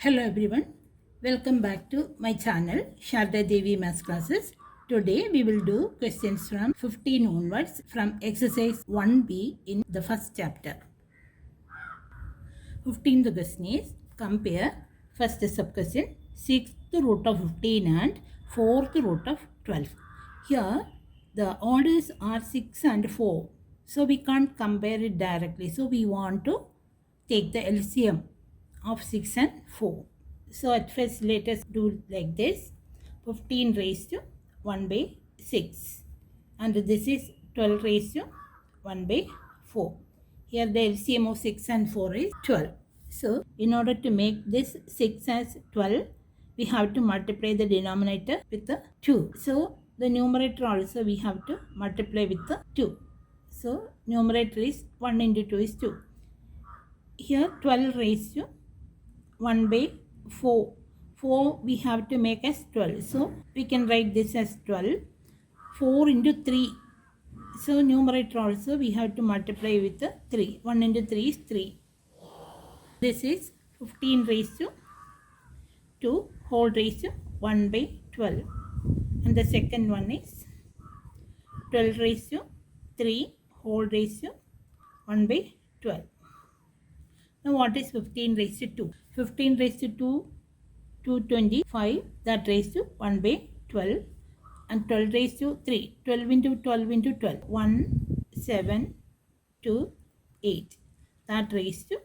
Hello everyone, welcome back to my channel Sharda Devi Maths Classes. Today we will do questions from 15 onwards from exercise 1b in the first chapter. 15th question is compare first sub question 6th root of 15 and 4th root of 12. Here the orders are 6 and 4. So we can't compare it directly. So we want to take the LCM of 6 and 4. So at first let us do like this. 15 raised to 1 by 6. And this is 12 raised to 1 by 4. Here the LCM of 6 and 4 is 12. So in order to make this 6 as 12, we have to multiply the denominator with the 2. So the numerator also we have to multiply with the 2. So numerator is 1 into 2 is 2. Here 12 raised to 1 by 4. 4 we have to make as 12. So we can write this as 12. 4 into 3. So numerator also we have to multiply with the 3. 1 into 3 is 3. This is 15 raised to 2 whole raised to 1 by 12. And the second one is 12 raised to 3 whole raised to 1 by 12. Now what is 15 raised to 2? 15 raised to 2, 225, that raised to 1 by 12. And 12 raised to 3, 12 into 12 into 12, 1, 7, 2, 8. That raised to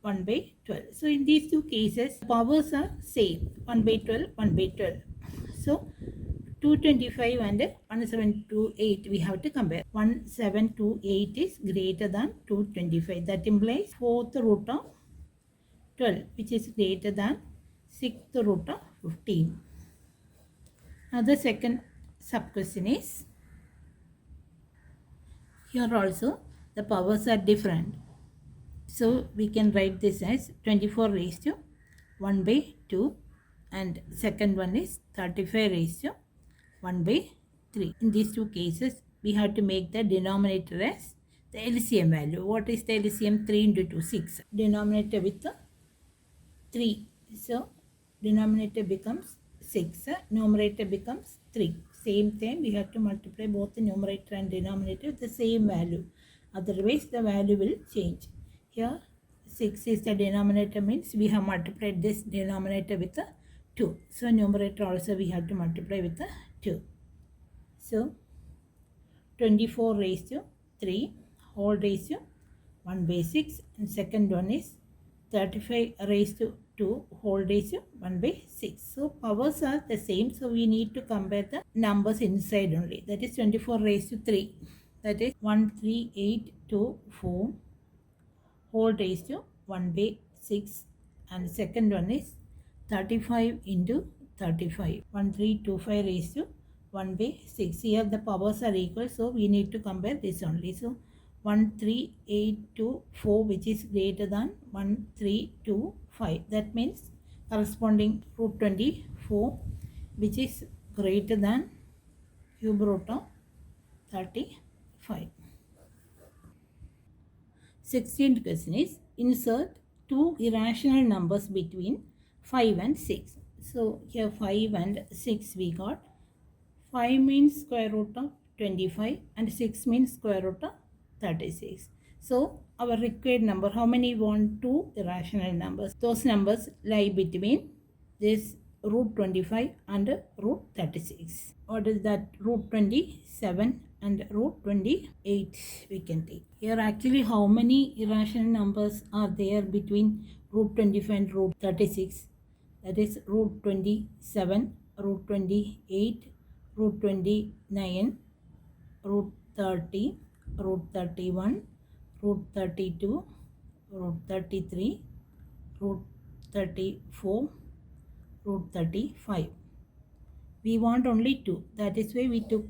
1 by 12. So in these two cases, powers are same, 1 by 12, 1 by 12. So 225 and 1728 we have to compare. 1728 is greater than 225. That implies 4th root of 12, which is greater than 6th root of 15. Now the second sub question is, here also the powers are different. So we can write this as 24 raised to 1 by 2, and second one is 35 raised to 1 by 3. In these two cases, we have to make the denominator as the LCM value. What is the LCM? 3 into 2, 6. Denominator with the 3. So denominator becomes 6. Numerator becomes 3. Same thing, we have to multiply both the numerator and denominator with the same value. Otherwise, the value will change. Here, 6 is the denominator, means we have multiplied this denominator with the 2. So numerator also we have to multiply with the 2. So 24 raised to 3 whole raised to 1 by 6, and second one is 35 raised to 2 whole raised to 1 by 6. So powers are the same, so we need to compare the numbers inside only. That is 24 raised to 3. That is 13824 whole raised to 1 by 6, and second one is 35 into 35, 1325 raised to 1 by 6. Here the powers are equal, so we need to compare this only. So 13824, which is greater than 1325. That means corresponding root 24, which is greater than cube root of 35. 16th question is, insert two irrational numbers between 5 and 6. So here 5 and 6 we got. 5 means square root of 25 and 6 means square root of 36. So our required number, how many we want? Two irrational numbers. Those numbers lie between this root 25 and root 36. What is that? Root 27 and root 28 we can take. Here actually how many irrational numbers are there between root 25 and root 36? That is root 27, root 28, root 29, root 30, root 31, root 32, root 33, root 34, root 35. We want only 2. That is why we took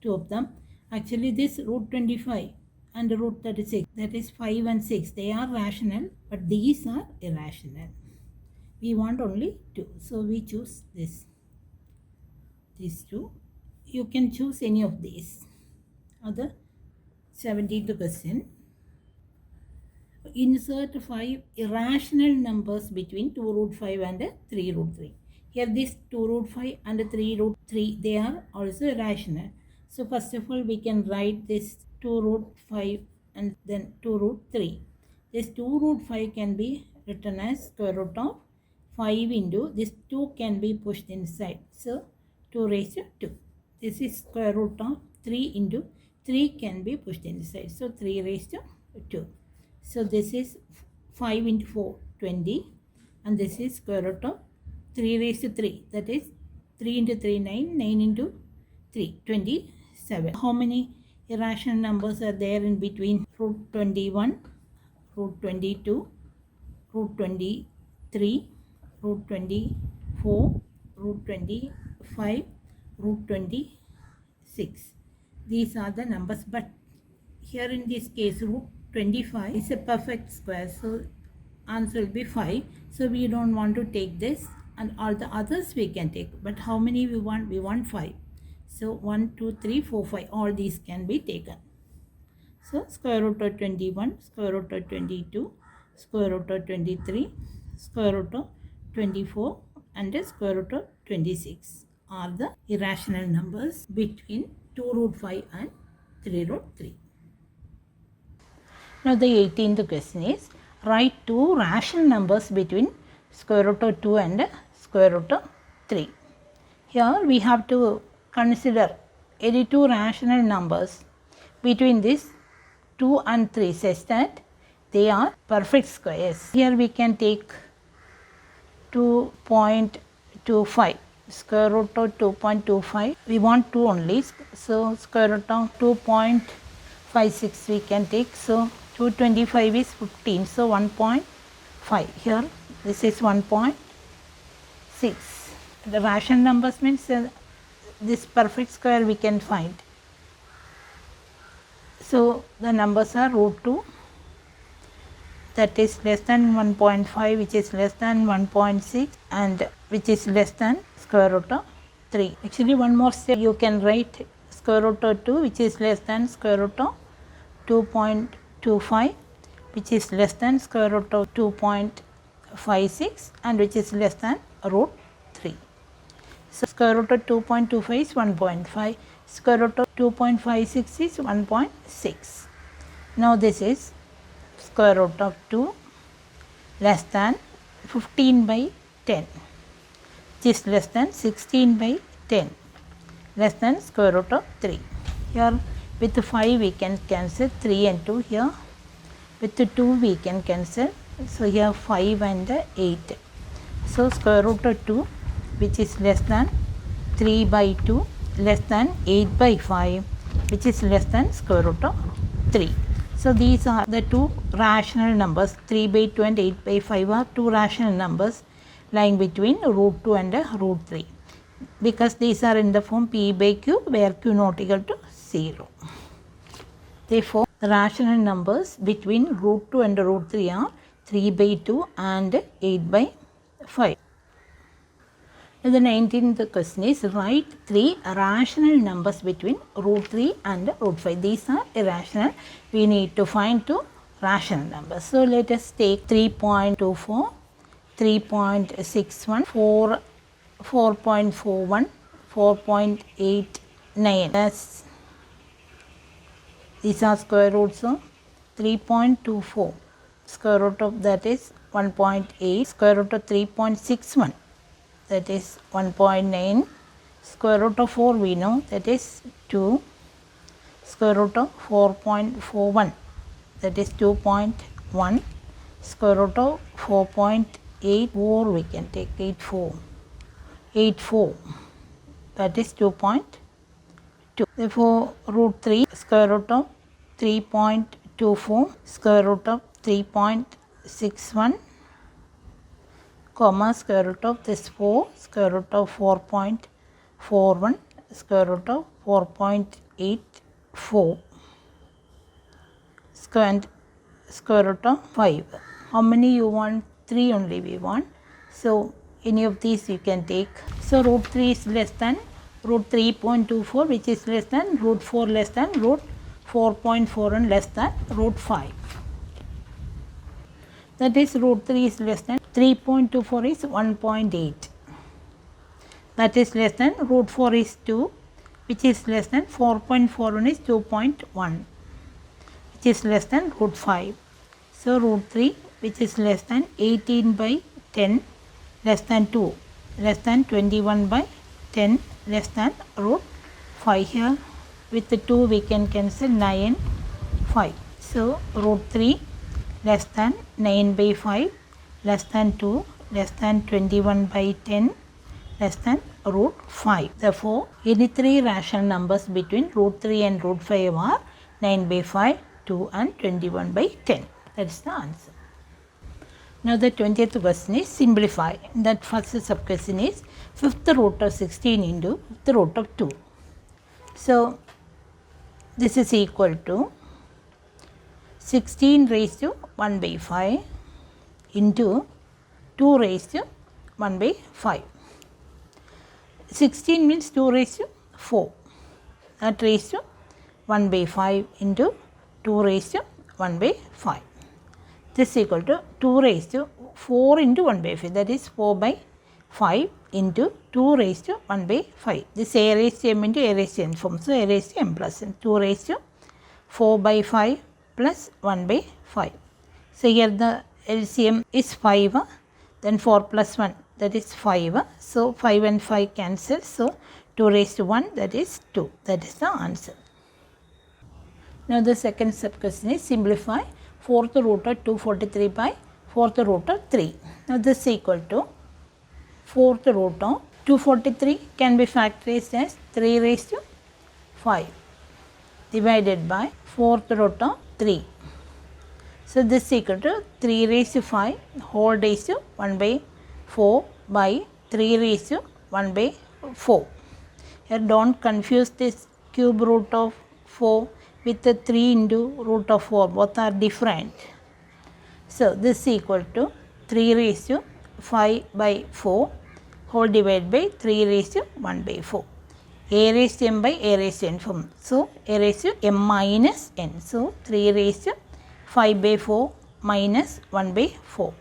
2 of them. Actually this root 25 and root 36, that is 5 and 6, they are rational, but these are irrational. We want only 2. So we choose this. These 2. You can choose any of these. Other 17th question. insert 5 irrational numbers between 2 root 5 and 3 root 3. Here this 2 root 5 and 3 root 3, they are also irrational. So first of all, we can write this 2 root 5 and then 2 root 3. This 2 root 5 can be written as square root of 5 into this 2 can be pushed inside. So 2 raised to 2. This is square root of 3 into 3 can be pushed inside. So 3 raised to 2. So this is 5 into 4, 20. And this is square root of 3 raised to 3. That is 3 into 3, 9. 9 into 3, 27. How many irrational numbers are there in between root 21, root 22, root 23, root 24, root 25, root 26. These are the numbers, but here in this case root 25 is a perfect square, so answer will be 5. So we don't want to take this, and all the others we can take, but how many we want? We want 5. So 1, 2, 3, 4, 5, all these can be taken. So square root of 21, square root of 22, square root of 23, square root of 24 and square root of 26 are the irrational numbers between 2 root 5 and 3 root 3. Now the 18th question is, write two rational numbers between square root of 2 and square root of 3. Here we have to consider any two rational numbers between this 2 and 3 such that they are perfect squares. Here we can take 2.25, square root of 2.25. We want 2 only, so square root of 2.56 we can take. So 225 is 15, so 1.5. Here this is 1.6. The rational numbers means this perfect square we can find. So the numbers are root 2, that is less than 1.5, which is less than 1.6, and which is less than square root of 3. Actually one more step, you can write square root of 2, which is less than square root of 2.25, which is less than square root of 2.56, and which is less than root 3. So square root of 2.25 is 1.5, square root of 2.56 is 1.6. Now this is square root of 2 less than 15 by 10, which is less than 16 by 10, less than square root of 3. Here with 5 we can cancel 3 and 2 here. With 2 we can cancel. So here 5 and 8. So square root of 2, which is less than 3 by 2, less than 8 by 5, which is less than square root of 3. So these are the two rational numbers. 3 by 2 and 8 by 5 are two rational numbers lying between root 2 and root 3, because these are in the form p by q, where q not equal to 0. Therefore the rational numbers between root 2 and root 3 are 3 by 2 and 8 by 5. Now the 19th question is, write three rational numbers between root 3 and root 5. These are irrational. We need to find two rational numbers. So let us take 3.24, 3.61, 4.41, 4.89. These are square roots of 3.24. Square root of that is 1.8. Square root of 3.61. That is 1.9. Square root of 4 we know, that is 2. Square root of 4.41, that is 2.1. Square root of 4.84 we can take 84, that is 2.2. Therefore root 3, square root of 3.24, square root of 3.61, comma square root of this 4, square root of 4.41, square root of 4.84, square root of 5. How many you want? 3 only we want. So any of these you can take. So root 3 is less than root 3.24, which is less than root 4, less than root 4.4, and less than root 5. That is root 3 is less than 3.24 is 1.8. That is less than root 4 is 2, which is less than 4.41 is 2.1, which is less than root 5. So root 3, which is less than 18 by 10, less than 2, less than 21 by 10, less than root 5. Here with the 2 we can cancel 9, 5. So root 3 less than 9 by 5, less than 2, less than 21 by 10, less than root 5. Therefore, any three rational numbers between root 3 and root 5 are 9 by 5, 2 and 21 by 10. That is the answer. Now the 20th question is simplify. That first sub-question is 5th root of 16 into 5th root of 2. So this is equal to 16 raised to 1 by 5 into 2 raised to 1 by 5. 16 means 2 raised to 4. That raised to 1 by 5 into 2 raised to 1 by 5. This is equal to 2 raised to 4 into 1 by 5. That is 4 by 5 into 2 raised to 1 by 5. This a raised to m into a raised to n form. So a raised to m plus n. 2 raised to 4 by 5 plus 1 by 5. So here the LCM is 5. Then 4 plus 1, that is 5. So 5 and 5 cancel. So 2 raised to 1, that is 2. That is the answer. Now the second sub question is simplify 4th root of 243 by 4th root of 3. Now this is equal to 4th root of 243 can be factorized as 3 raised to 5 divided by 4th root of 3. So this is equal to 3 raised to 5 whole raised to 1 by 4 by 3 raised to 1 by 4. Here don't confuse this cube root of 4 with the 3 into root of 4. Both are different. So this is equal to 3 raised to 5 by 4 whole divided by 3 raised to 1 by 4. A raised to m by a raised to n form. So a raised to m minus n. So 3 raised to 5 by 4 minus 1 by 4.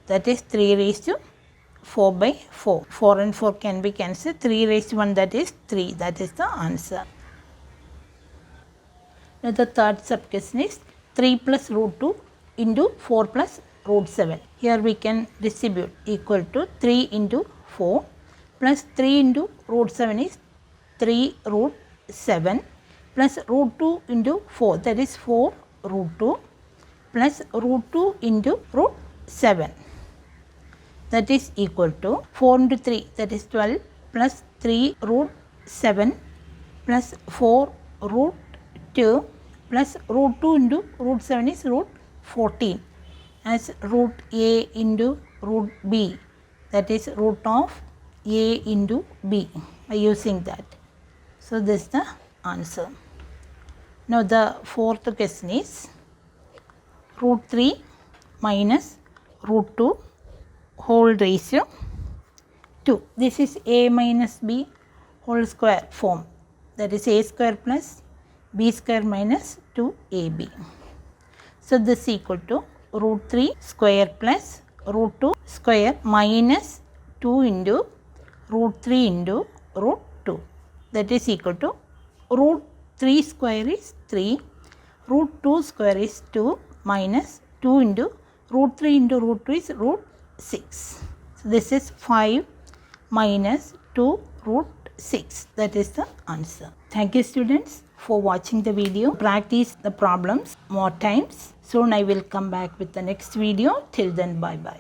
That is 3 raised to 4 by 4. 4 and 4 can be cancelled. 3 raised to 1, that is 3. That is the answer. Now the third sub question is 3 plus root 2 into 4 plus root 7. Here we can distribute equal to 3 into 4 plus 3 into root 7 is 3 root 7 plus root 2 into 4, that is 4 root 2 plus root 2 into root 7, that is equal to 4 into 3, that is 12 plus 3 root 7 plus 4 root 2 plus root 2 into root 7 is root 14 as root a into root b, that is root of a into b by using that. So this is the answer. Now the fourth question is root 3 minus root 2 whole raised to 2. This is a minus b whole square form, that is a square plus b square minus 2ab. So this is equal to root 3 square plus root 2 square minus 2 into root 3 into root 2, that is equal to root 3 square is 3, root 2 square is 2 minus 2 into root 3 into root 2 is root 6. So this is 5 minus 2 root 6. That is the answer. Thank you students for watching the video. Practice the problems more times. Soon I will come back with the next video. Till then, bye bye.